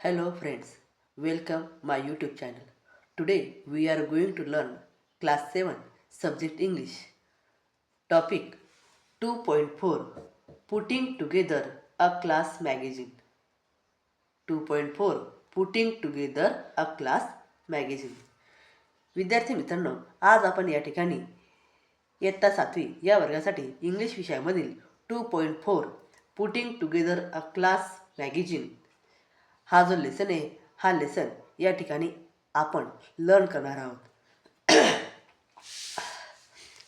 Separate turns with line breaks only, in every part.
Hello friends, welcome my YouTube channel. Today we are going to learn class 7 subject English. Topic 2.4 Putting together a class magazine. 2.4 Putting together a class magazine. विद्यार्थी मित्रांनो, आज आपण या ठिकाणी इयत्ता 7वी या वर्गासाठी इंग्लिश विषयामधील 2.4 putting together a class magazine हा जो लेसन आहे हा लेसन या ठिकाणी आपण लर्न करणार आहोत.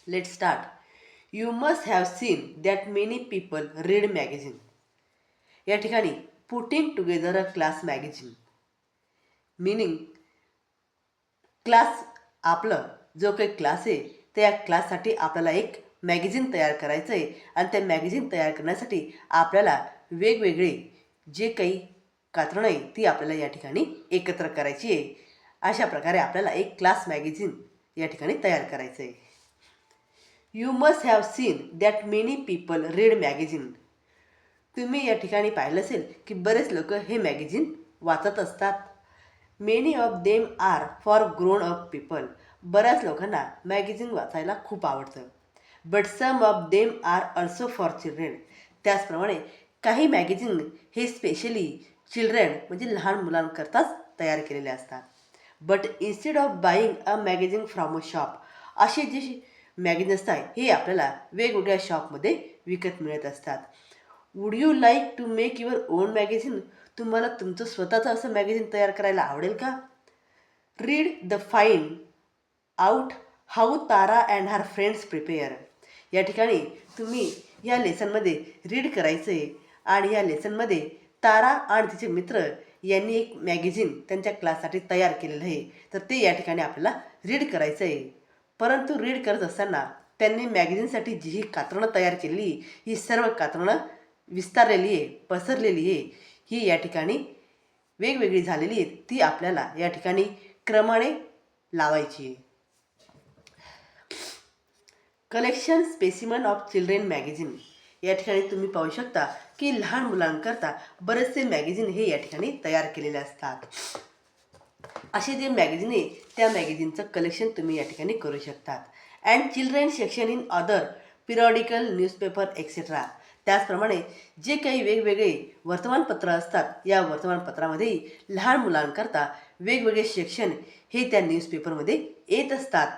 Let start. You must have seen that many people read magazine. या ठिकाणी putting together a class magazine meaning class, आपलं जो काही क्लास आहे त्या क्लाससाठी आपल्याला एक मॅगझिन तयार करायचं आहे आणि त्या मॅगझिन तयार करण्यासाठी आपल्याला वेगवेगळे जे काही कात्रणं आहे ती आपल्याला या ठिकाणी एकत्र करायची आहे. अशा प्रकारे आपल्याला एक क्लास मॅगझिन या ठिकाणी तयार करायचं आहे. You must have seen that many people read magazine. तुम्ही या ठिकाणी पाहिलं असेल की बरेच लोक हे मॅगझिन वाचत असतात. Many of them are for grown up people. बऱ्याच लोकांना मॅगझिन वाचायला खूप आवडतं. But some of them are also for children. त्याचप्रमाणे काही मॅगझिन हे स्पेशली चिल्ड्रन म्हणजे लहान मुलांकरताच तयार केलेले असतात. But instead of buying a magazine from a shop, असे जे मॅगझिन असतात हे आपल्याला वेगवेगळ्या शॉपमध्ये विकत मिळत असतात. Would you like to make your own magazine. तुम्हाला तुमचं स्वतःचं असं मॅगझिन तयार करायला आवडेल का? Read the find out how Tara and her friends prepare. या ठिकाणी तुम्ही या लेसनमध्ये रीड करायचं आहे आणि या लेसनमध्ये तारा आणि तिचे मित्र यांनी एक मॅगझिन त्यांच्या क्लाससाठी तयार केलेलं आहे, तर ते या ठिकाणी आपल्याला रीड करायचं आहे. परंतु रीड करत असताना त्यांनी मॅगझिनसाठी जी ही कात्रणं तयार केलेली ही सर्व कात्रणं विस्तारलेली आहे, पसरलेली आहे, ही या ठिकाणी वेगवेगळी झालेली आहे, ती आपल्याला या ठिकाणी क्रमाने लावायची आहे. Collection specimen of children magazine. या ठिकाणी तुम्ही पाहू शकता की लहान मुलांकरता बरेचसे मॅगझिन हे या ठिकाणी तयार केलेले असतात. असे जे मॅगझिन आहे त्या मॅगझिनचं कलेक्शन तुम्ही या ठिकाणी करू शकतात. And children section in other periodical newspaper etcetera. त्याचप्रमाणे जे काही वेगवेगळे वर्तमानपत्र असतात या वर्तमानपत्रामध्येही लहान मुलांकरता वेगवेगळे सेक्शन हे त्या न्यूजपेपरमध्ये येत असतात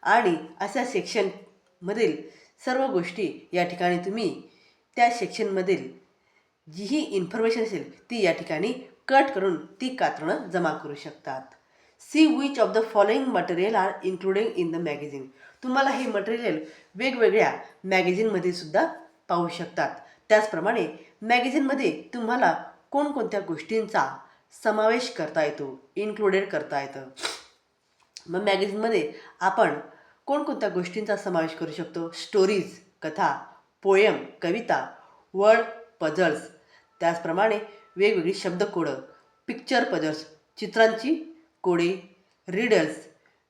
आणि अशा सेक्शनमधील सर्व गोष्टी या ठिकाणी तुम्ही त्या सेक्शनमधील जी ही इन्फॉर्मेशन असेल ती या ठिकाणी कट करून ती कात्रणं जमा करू शकतात. See which of the following material are included in the magazine. तुम्हाला हे मटेरियल वेगवेगळ्या मॅगझिनमध्ये सुद्धा पाहू शकतात. त्याचप्रमाणे मॅगझिनमध्ये तुम्हाला कोणकोणत्या गोष्टींचा समावेश करता येतो, इन्क्लुडेड करता येतं. मग मॅगझिनमध्ये आपण कोणकोणत्या गोष्टींचा समावेश करू शकतो? स्टोरीज, कथा, पोयम, कविता, वर्ड पझल्स, त्याचप्रमाणे वेगवेगळी शब्दकोडं, पिक्चर पझल्स, चित्रांची कोडे, रिडल्स,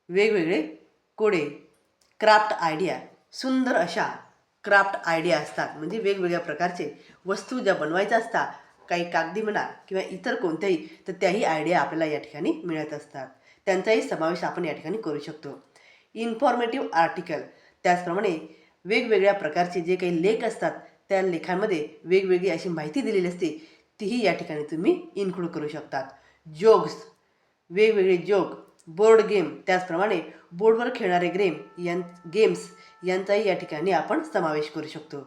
वेगवेगळे कोडे, क्राफ्ट आयडिया. सुंदर अशा क्राफ्ट आयडिया असतात, म्हणजे वेगवेगळ्या प्रकारचे वस्तू ज्या बनवायच्या असतात, काही कागदी म्हणा किंवा इतर कोणत्याही, तर त्याही आयडिया आपल्याला या ठिकाणी मिळत असतात. त्यांचाही समावेश आपण या ठिकाणी करू शकतो. Informative article. त्याचप्रमाणे वेगवेगळ्या प्रकारचे जे काही लेख असतात त्या लेखांमध्ये वेगवेगळी अशी माहिती दिलेली असते, तीही या ठिकाणी तुम्ही इन्क्लूड करू शकतात. जोक्स, वेगवेगळे जोक, बोर्ड गेम, त्याचप्रमाणे बोर्डवर खेळणारे गेम्स यांचाही या ठिकाणी आपण समावेश करू शकतो.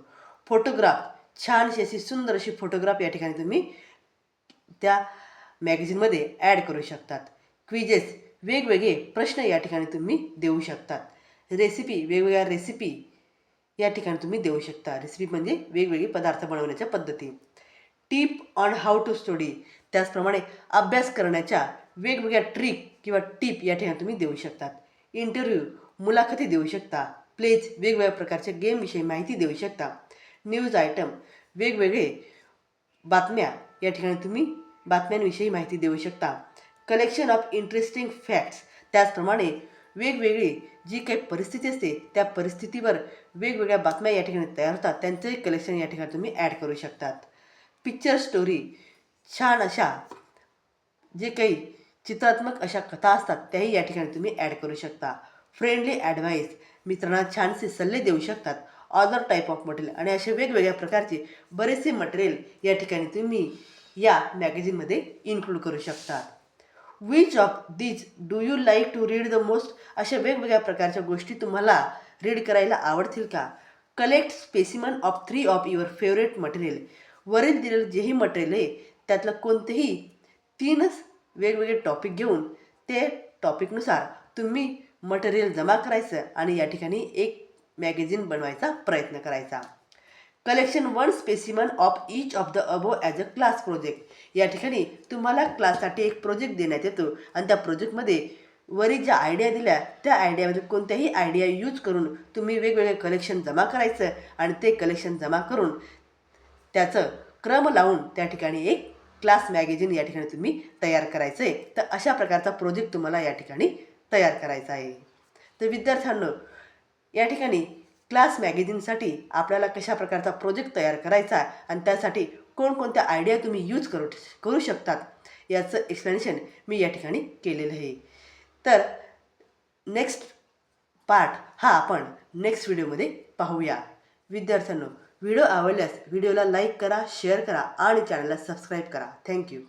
फोटोग्राफ, छानशी अशी सुंदर अशी फोटोग्राफ या ठिकाणी तुम्ही त्या मॅगझिनमध्ये ॲड करू शकतात. क्विजेस, वेगवेगळे प्रश्न या ठिकाणी तुम्ही देऊ शकतात. रेसिपी, वेगवेगळ्या रेसिपी या ठिकाणी तुम्ही देऊ शकता. रेसिपी म्हणजे वेगवेगळे पदार्थ बनवण्याच्या पद्धती. Tip on how to study, त्याचप्रमाणे अभ्यास करण्याच्या वेगवेगळ्या ट्रिक किंवा टिप या ठिकाणी तुम्ही देऊ शकतात. इंटरव्ह्यू, मुलाखती देऊ शकता. प्लेज, वेगवेगळ्या प्रकारच्या गेमविषयी माहिती देऊ शकता. न्यूज आयटम, वेगवेगळे बातम्या या ठिकाणी तुम्ही बातम्यांविषयी माहिती देऊ शकता. कलेक्शन ऑफ इंटरेस्टिंग फॅक्ट्स, त्याचप्रमाणे वेगवेगळी जी काही परिस्थिती असते त्या परिस्थितीवर वेगवेगळ्या बातम्या या ठिकाणी तयार होतात, त्यांचंही कलेक्शन या ठिकाणी तुम्ही ॲड करू शकतात. पिक्चर स्टोरी, छान अशा जे काही चित्रात्मक अशा कथा असतात त्याही या ठिकाणी तुम्ही ॲड करू शकता. फ्रेंडली ॲडवाईस, मित्रांना छानसे सल्ले देऊ शकतात. अदर टाईप ऑफ मटेरियल आणि असे वेगवेगळ्या प्रकारचे बरेचसे मटेरियल या ठिकाणी तुम्ही या मॅगझिनमध्ये इन्क्लूड करू शकता. Which of these do you like to read the most, अशा वेगवेगळ्या प्रकारच्या गोष्टी तुम्हाला रीड करायला आवडतील का? Collect specimen of 3 of your favourite material, वरील दिलेलं जेही मटेरियल आहे त्यातलं कोणतेही 3च वेगवेगळे टॉपिक घेऊन ते टॉपिकनुसार तुम्ही मटेरियल जमा करायचं आणि या ठिकाणी एक मॅगझिन बनवायचा प्रयत्न करायचा. Collection 1 specimen of each of the above as a class project, या ठिकाणी तुम्हाला क्लाससाठी एक प्रोजेक्ट देण्यात येतो आणि त्या प्रोजेक्टमध्ये वरील ज्या आयडिया दिल्या त्या आयडियामध्ये कोणत्याही आयडिया यूज करून तुम्ही वेगवेगळे कलेक्शन जमा करायचं आणि ते कलेक्शन जमा करून त्याचं क्रम लावून त्या ठिकाणी एक क्लास मॅगझिन या ठिकाणी तुम्ही तयार करायचं आहे. तर अशा प्रकारचा प्रोजेक्ट तुम्हाला या ठिकाणी तयार करायचा आहे. तर विद्यार्थ्यांनो, या ठिकाणी क्लास मॅगझिनसाठी आपल्याला कशा प्रकारचा प्रोजेक्ट तयार करायचा आणि त्यासाठी कोणकोणत्या आयडिया तुम्ही यूज करू शकतात याचं एक्सप्लेनेशन मी या ठिकाणी केलेलं आहे. तर नेक्स्ट पार्ट हा आपण नेक्स्ट व्हिडिओमध्ये पाहूया. विद्यार्थ्यांनो, व्हिडिओ आवडल्यास व्हिडिओला लाईक करा, शेअर करा आणि चॅनलला सबस्क्राईब करा. थँक्यू.